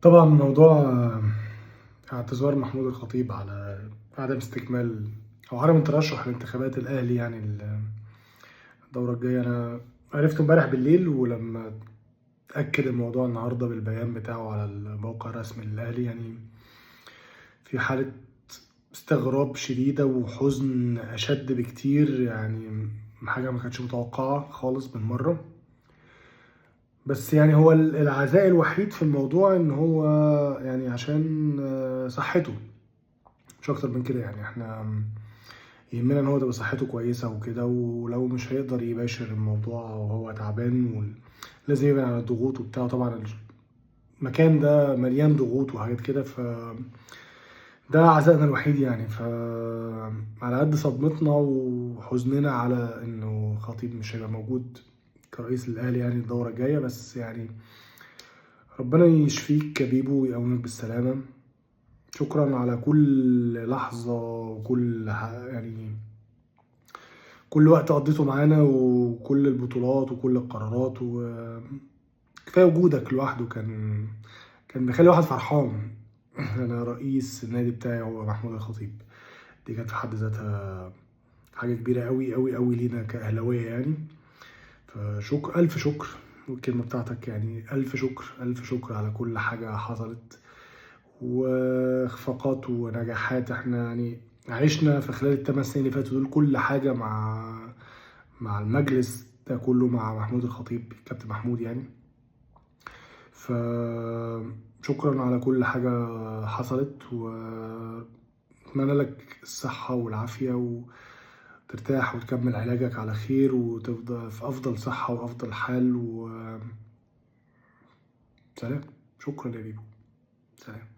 طبعا موضوع اعتذار محمود الخطيب على عدم استكمال او عدم الترشح لانتخابات الاهلي، يعني الدورة الجاية. انا عرفته امبارح بالليل، ولما اتأكد الموضوع النهاردة بالبيان بتاعه على الموقع الرسمي للاهلي، يعني في حالة استغراب شديدة وحزن اشد بكتير، يعني حاجة ما كانتش متوقعة خالص بالمرة. بس يعني هو العزاء الوحيد في الموضوع ان هو يعني عشان صحته، مش اكتر من كده. يعني احنا يهمنا ان هو تبقى صحته كويسة وكده، ولو مش هيقدر يباشر الموضوع وهو تعبان لازم يبعد عن الضغوط وبتاع. طبعا المكان ده مليان ضغوط وحاجات كده، ده عزائنا الوحيد. يعني على قد صدمتنا وحزننا على انه خطيب مش هيبقى موجود كرئيس الاهلي يعني الدورة الجاية، بس يعني ربنا يشفيك يا بيبو ويقومك بالسلامة. شكرا على كل لحظة وكل يعني كل وقت قضيته معانا، وكل البطولات وكل القرارات، وكفاية وجودك لوحده كان بيخلي الواحد فرحان. أنا رئيس النادي بتاعي هو محمود الخطيب، دي كانت في حد ذاتها حاجة كبيرة أوي أوي أوي لينا كأهلاوية يعني. فشكر، ألف شكر. والكلمة بتاعتك يعني ألف شكر، ألف شكر على كل حاجة حصلت واخفاقات ونجاحات. احنا يعني عشنا في خلال ال8 سنين اللي فاتوا دول كل حاجة مع المجلس ده كله، مع محمود الخطيب، كابتن محمود يعني. فشكرا على كل حاجة حصلت، واتمنى لك الصحة والعافية وترتاح وتكمل علاجك على خير وتفضل في أفضل صحة وأفضل حال. سلام. شكرا يا بيبو. سلام.